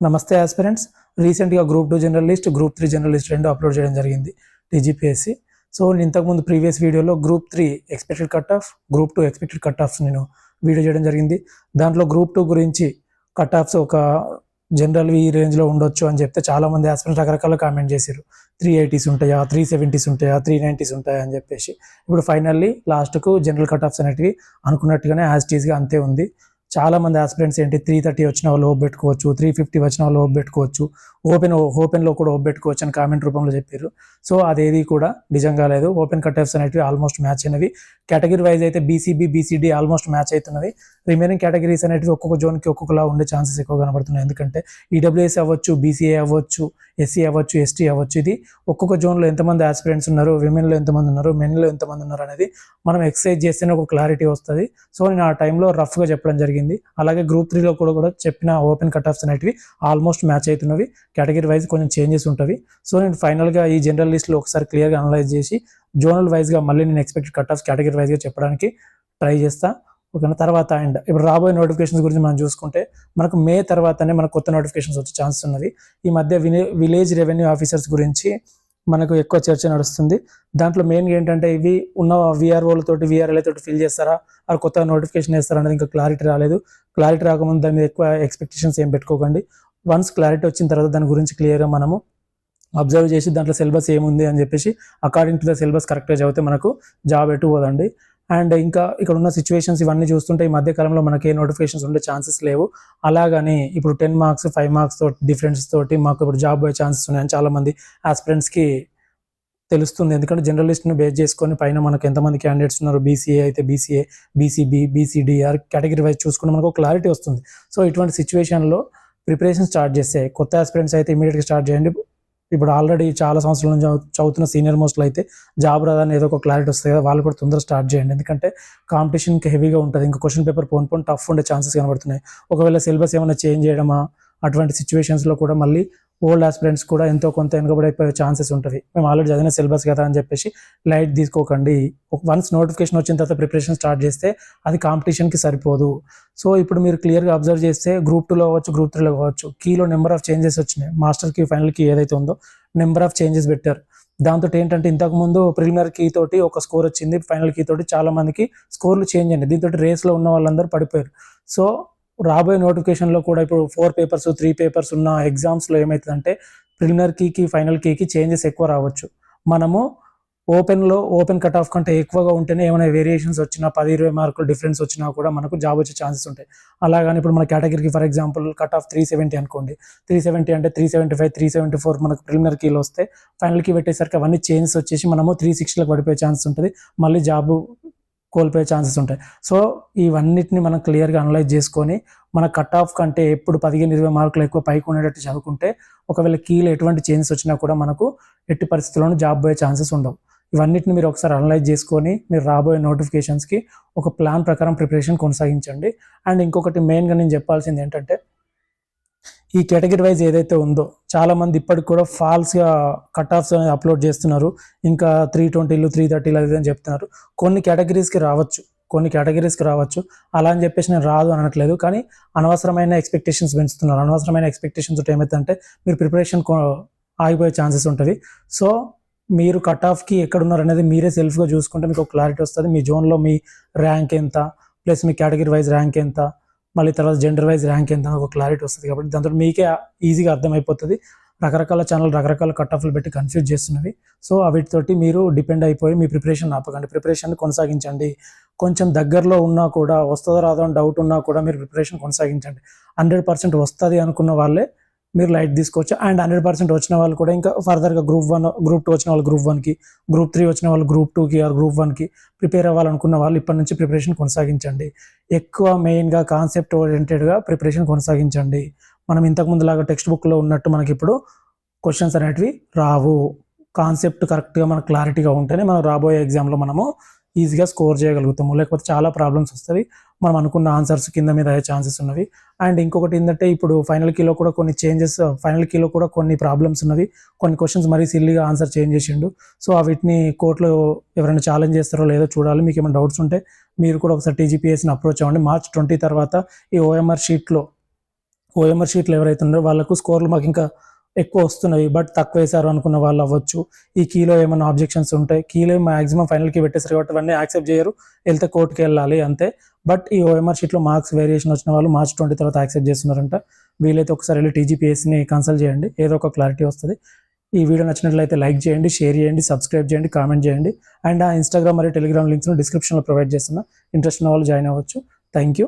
నమస్తే ఆస్పిరెంట్స్. రీసెంట్గా group 2 journalist, group 3 journalist రెండు అప్లోడ్ చేయడం జరిగింది టీజీపీఎస్సీ. సో నేను ఇంతకుముందు ప్రీవియస్ వీడియోలో group 3 expected cut off, group 2 expected cut offs నేను వీడియో చేయడం జరిగింది. దాంట్లో గ్రూప్ 2 గురించి కట్ ఆఫ్స్ ఒక జనరల్ ఈ రేంజ్లో ఉండొచ్చు అని చెప్తే చాలామంది ఆస్పిరెంట్స్ రకరకాల కామెంట్ చేశారు. 380s ఉంటాయా, 370s ఉంటాయా, 390s ఉంటాయా అని చెప్పేసి. ఇప్పుడు ఫైనల్లీ లాస్ట్కు జనరల్ కట్ ఆఫ్స్ అనేటివి అనుకున్నట్టుగానే యాజ్ టీజ్గా అంతే ఉంది. చాలా మంది ఆస్పిరెంట్స్ ఏంటి 330 వచ్చిన వాళ్ళు హోప్ పెట్టుకోవచ్చు, 350 వచ్చిన వాళ్ళు హోప్ పెట్టుకోవచ్చు, ఓపెన్లో కూడా హోప్ పెట్టుకోవచ్చు అని కామెంట్ రూపంలో చెప్పారు. సో అదేది కూడా నిజంగా లేదు. ఓపెన్ కట్ ఆఫ్స్ అనేవి ఆల్మోస్ట్ మ్యాచ్ అయినవి. కేటగిరీ వైజ్ అయితే బీసీబీ, బీసీడీ ఆల్మోస్ట్ మ్యాచ్ అవుతున్నవి. రిమైనింగ్ కేటగిరీస్ అనేవి ఒక్కొక్క జోన్కి ఒక్కొక్కలా ఉండే ఛాన్సెస్ ఎక్కువ కనబడుతున్నాయి. ఎందుకంటే ఈడబ్ల్యూఎస్ అవ్వచ్చు, బీసీఏ అవ్వచ్చు, ఎస్సీ అవ్వచ్చు, ఎస్టీ అవ్వచ్చు. ఇది ఒక్కొక్క జోన్లో ఎంతమంది ఆస్పిరెంట్స్ ఉన్నారు, విమెన్లో ఎంతమంది ఉన్నారు, మెన్లో ఎంతమంది ఉన్నారు అనేది మనం ఎక్సర్సైజ్ చేస్తేనే ఒక క్లారిటీ వస్తుంది. సో నేను ఆ టైంలో రఫ్గా చెప్పడం జరిగింది. అలాగే గ్రూప్ 3లో కూడా చెప్పిన ఓపెన్ కట్ ఆఫ్స్ అనేటివి ఆల్మోస్ట్ మ్యాచ్ అవుతున్నవి. కేటగిరీ వైజ్ కొంచెం చేంజెస్ ఉంటుంది. సో నేను ఫైనల్గా ఈ జనరల్ లిస్ట్లో ఒకసారి క్లియర్గా అనలైజ్ చేసి జోనల్ వైజ్గా మళ్ళీ నేను ఎక్స్పెక్టెడ్ కట్ ఆఫ్స్ కేటగిరీ వైజ్గా చెప్పడానికి ట్రై చేస్తా. ఓకేనా. తర్వాత అండ్ ఇప్పుడు రాబోయే నోటిఫికేషన్స్ గురించి మనం చూసుకుంటే మనకు మే తర్వాతనే మనకు కొత్త నోటిఫికేషన్స్ వచ్చే ఛాన్సెస్ ఉన్నవి. ఈ మధ్య విలేజ్ రెవెన్యూ ఆఫీసర్స్ గురించి మనకు ఎక్కువ చర్చ నడుస్తుంది. దాంట్లో మెయిన్గా ఏంటంటే ఇవి ఉన్న వీఆర్ఓలతోటి, వీఆర్ఎల్తోటి ఫిల్ చేస్తారా, అది కొత్తగా నోటిఫికేషన్ వేస్తారా అనేది ఇంకా క్లారిటీ రాలేదు. క్లారిటీ రాకముందు దాని మీద ఎక్కువ ఎక్స్పెక్టేషన్స్ ఏం పెట్టుకోకండి. వన్స్ క్లారిటీ వచ్చిన తర్వాత దాని గురించి క్లియర్గా మనము అబ్జర్వ్ చేసి దాంట్లో సిలబస్ ఏముంది అని చెప్పేసి అకార్డింగ్ టు ద సిలబస్ కరెక్ట్గా చదివితే మనకు జాబ్ ఎటు పోదండి. అండ్ ఇంకా ఇక్కడ ఉన్న సిచ్యువేషన్స్ ఇవన్నీ చూస్తుంటే ఈ మధ్యకాలంలో మనకి ఏ నోటిఫికేషన్స్ ఉండే ఛాన్సెస్ లేవు. అలాగని ఇప్పుడు 10 మార్క్స్ 5 మార్క్స్ తోటి డిఫరెన్స్ తోటి మాకు ఇప్పుడు జాబ్ పోయే ఛాన్సెస్ ఉన్నాయని చాలామంది ఆస్పిరెంట్స్కి తెలుస్తుంది. ఎందుకంటే జర్నలిస్ట్ని బేస్ చేసుకొని పైన మనకు ఎంతమంది క్యాండిడేట్స్ ఉన్నారు, బీసీఏ అయితే బీసీఏ, బీసీబీ, బీసీడీఆర్ కేటగిరీ వైజ్ చూసుకుని మనకు క్లారిటీ వస్తుంది. సో ఇటువంటి సిచ్యువేషన్లో ప్రిపరేషన్ స్టార్ట్ చేస్తే కొత్త ఆస్పిరెంట్స్ అయితే ఇమీడియట్గా స్టార్ట్ చేయండి. ఇప్పుడు ఆల్రెడీ చాలా సంవత్సరాల నుంచి చదువుతున్న సీనియర్ మోస్ట్లో అయితే జాబ్ రాదని ఏదో ఒక క్లారిటీ వస్తుంది కదా, వాళ్ళు కూడా తొందరగా స్టార్ట్ చేయండి. ఎందుకంటే కాంపిటీషన్కి హెవీగా ఉంటుంది. ఇంకా క్వశ్చన్ పేపర్ పోన్ టఫ్ ఉండే ఛాన్సెస్ కనబడుతున్నాయి. ఒకవేళ సిలబస్ ఏమైనా చేంజ్ చేయడమా, అటువంటి సిచ్యువేషన్స్లో కూడా మళ్ళీ ఓల్డ్ ఆస్పిరెంట్స్ కూడా ఎంతో కొంత వెనుకబడిపోయే ఛాన్సెస్ ఉంటుంది. మేము ఆల్రెడీ చదివిన సిలబస్ కదా అని చెప్పేసి లైట్ తీసుకోకండి. వన్స్ నోటిఫికేషన్ వచ్చిన తర్వాత ప్రిపరేషన్ స్టార్ట్ చేస్తే అది కాంపిటీషన్కి సరిపోదు. సో ఇప్పుడు మీరు క్లియర్గా అబ్జర్వ్ చేస్తే గ్రూప్ 2లో అవ్వచ్చు, గ్రూప్ 3లో కావచ్చు, కీలో నెంబర్ ఆఫ్ చేంజెస్ వచ్చినాయి. మాస్టర్ కీ, ఫైనల్ కీ ఏదైతే ఉందో నెంబర్ ఆఫ్ చేంజెస్ పెట్టారు. దాంతో ఏంటంటే ఇంతకుముందు ప్రిలిమినరీ కీ తోటి ఒక స్కోర్ వచ్చింది, ఫైనల్ కీ తోటి చాలా మందికి స్కోర్లు చేంజ్ అయ్యాయి. దీంతో రేస్లో ఉన్న వాళ్ళందరూ పడిపోయారు. సో రాబోయే నోటిఫికేషన్లో కూడా ఇప్పుడు 4 పేపర్స్ 3 పేపర్స్ ఉన్న ఎగ్జామ్స్లో ఏమవుతుందంటే ప్రిలిమినరీ కీకి, ఫైనల్ కీకి చేంజెస్ ఎక్కువ రావచ్చు. మనము ఓపెన్ కట్ ఆఫ్ కంటే ఎక్కువగా ఉంటేనే ఏమైనా వేరియేషన్స్ వచ్చినా 10-20 మార్కులు డిఫరెన్స్ వచ్చినా కూడా మనకు జాబ్ వచ్చే ఛాన్సెస్ ఉంటాయి. అలాగని ఇప్పుడు మన కేటగిరీకి ఫర్ ఎగ్జాంపుల్ కట్ ఆఫ్ 370 అనుకోండి. 370 అంటే 375, 374 మనకు ప్రిలిమినరీ కీలో వస్తే ఫైనల్ కీ పెట్టేసరికి అవన్నీ చేంజెస్ వచ్చేసి మనము 360లకు పడిపోయే ఛాన్సెస్ ఉంటుంది. మళ్ళీ జాబ్ కోల్పోయే ఛాన్సెస్ ఉంటాయి. సో ఇవన్నిటిని మనం క్లియర్గా అనలైజ్ చేసుకొని మన కట్ ఆఫ్ కంటే ఎప్పుడు 15-20 మార్కులు ఎక్కువ పైకి ఉండేటట్టు చదువుకుంటే ఒకవేళ కీలో ఎటువంటి చేంజెస్ వచ్చినా కూడా మనకు ఎట్టి పరిస్థితుల్లోనూ జాబ్ పోయే ఛాన్సెస్ ఉండవు. ఇవన్నిటిని మీరు ఒకసారి అనలైజ్ చేసుకొని మీరు రాబోయే నోటిఫికేషన్స్కి ఒక ప్లాన్ ప్రకారం ప్రిపరేషన్ కొనసాగించండి. అండ్ ఇంకొకటి మెయిన్గా నేను చెప్పాల్సింది ఏంటంటే ఈ కేటగిరీ వైజ్ ఏదైతే ఉందో చాలామంది ఇప్పటికి కూడా ఫాల్స్గా కట్ ఆఫ్స్ అనేది అప్లోడ్ చేస్తున్నారు. ఇంకా 320లు 330లు అది అని చెప్తున్నారు. కొన్ని కేటగిరీస్కి రావచ్చు. అలా అని చెప్పేసి నేను రాదు అనట్లేదు. కానీ అనవసరమైన ఎక్స్పెక్టేషన్స్ పెంచుతున్నారు. అనవసరమైన ఎక్స్పెక్టేషన్స్ తోటి ఏమవుతుందంటే మీరు ప్రిపరేషన్ ఆగిపోయే ఛాన్సెస్ ఉంటుంది. సో మీరు కట్ ఆఫ్కి ఎక్కడున్నారు అనేది మీరే సెల్ఫ్గా చూసుకుంటే మీకు ఒక క్లారిటీ వస్తుంది. మీ జోన్లో మీ ర్యాంక్ ఎంత, ప్లస్ మీ కేటగిరీ వైజ్ ర్యాంక్ ఎంత, మళ్ళీ తర్వాత జెండర్ వైజ్ ర్యాంక్ ఎంత ఒక క్లారిటీ వస్తుంది. కాబట్టి దాంతో మీకే ఈజీగా అర్థమైపోతుంది. రకరకాల ఛానల్ రకరకాల కట్ ఆఫ్లు పెట్టి కన్ఫ్యూజ్ చేస్తున్నవి. సో వీటితోటి మీరు డిపెండ్ అయిపోయి మీ ప్రిపరేషన్ ఆపకండి, ప్రిపరేషన్ కొనసాగించండి. కొంచెం దగ్గరలో ఉన్నా కూడా వస్తుందో రాదో అని డౌట్ ఉన్నా కూడా మీరు ప్రిపరేషన్ కొనసాగించండి. 100% వస్తుంది అనుకున్న వాళ్ళే మీరు లైట్ తీసుకోవచ్చు. అండ్ 100% వచ్చిన వాళ్ళు కూడా ఇంకా ఫర్దర్గా గ్రూప్ 1, గ్రూప్ 2 వచ్చిన వాళ్ళు గ్రూప్ 1కి, గ్రూప్ 3 వచ్చిన వాళ్ళు గ్రూప్ 2కి ఆర్ గ్రూప్ 1కి ప్రిపేర్ అవ్వాలనుకున్న వాళ్ళు ఇప్పటి నుంచి ప్రిపరేషన్ కొనసాగించండి. ఎక్కువ మెయిన్గా కాన్సెప్ట్ ఓరియంటెడ్గా ప్రిపరేషన్ కొనసాగించండి. మనం ఇంతకుముందు లాగా టెక్స్ట్ బుక్లో ఉన్నట్టు మనకి ఇప్పుడు క్వశ్చన్స్ అనేటివి రావు. కాన్సెప్ట్ కరెక్ట్గా మనకు క్లారిటీగా ఉంటేనే మనం రాబోయే ఎగ్జామ్లో మనము ఈజీగా స్కోర్ చేయగలుగుతాము. లేకపోతే చాలా ప్రాబ్లమ్స్ వస్తాయి. మనం అనుకున్న ఆన్సర్స్ కింద మీద అయ్యే ఛాన్సెస్ ఉన్నవి. అండ్ ఇంకొకటి ఏంటంటే ఇప్పుడు ఫైనల్ కీలో కూడా కొన్ని చేంజెస్, ఫైనల్ కీలో కూడా కొన్ని ప్రాబ్లమ్స్ ఉన్నవి. కొన్ని క్వశ్చన్స్ మరీ సిల్లీగా ఆన్సర్ చేంజ్ చేసిండు. సో వీటిని కోర్టులో ఎవరైనా ఛాలెంజ్ చేస్తారో లేదో చూడాలి. మీకు ఏమైనా డౌట్స్ ఉంటే మీరు కూడా ఒకసారి టీజీపీఎస్ని అప్రోచ్ అవ్వండి. March 20 తర్వాత ఈ ఓఎంఆర్ షీట్లో ఓఎంఆర్ షీట్లు ఎవరైతే ఉన్నారో వాళ్ళకు స్కోర్లు మాకు ఇంకా ఎక్కువ వస్తున్నవి, బట్ తక్కువ వేశారు అనుకున్న వాళ్ళు అవ్వచ్చు. ఈ కీలో ఏమైనా ఆబ్జెక్షన్స్ ఉంటాయి, కీలో మాక్సిమం ఫైనల్కి పెట్టేసారు కాబట్టి అవన్నీ యాక్సెప్ట్ చేయరు, వెళ్తే కోర్టుకి వెళ్ళాలి అంతే. బట్ ఈ ఓఎంఆర్ షీట్లో మార్క్స్ వేరియేషన్ వచ్చిన వాళ్ళు March 20 తర్వాత యాక్సెప్ట్ చేస్తున్నారంట. వీలైతే ఒకసారి వెళ్ళి టీజీపీఎస్సీని కన్సల్ట్ చేయండి, ఏదో ఒక క్లారిటీ వస్తుంది. ఈ వీడియో నచ్చినట్లయితే లైక్ చేయండి, షేర్ చేయండి, సబ్స్క్రైబ్ చేయండి, కామెంట్ చేయండి. అండ్ ఆ ఇన్స్టాగ్రామ్ మరియు టెలిగ్రామ్ లింక్స్ను డిస్క్రిప్షన్లో ప్రొవైడ్ చేస్తున్నా, ఇంట్రెస్ట్ ఉన్న వాళ్ళు జాయిన్ అవ్వచ్చు. Thank you.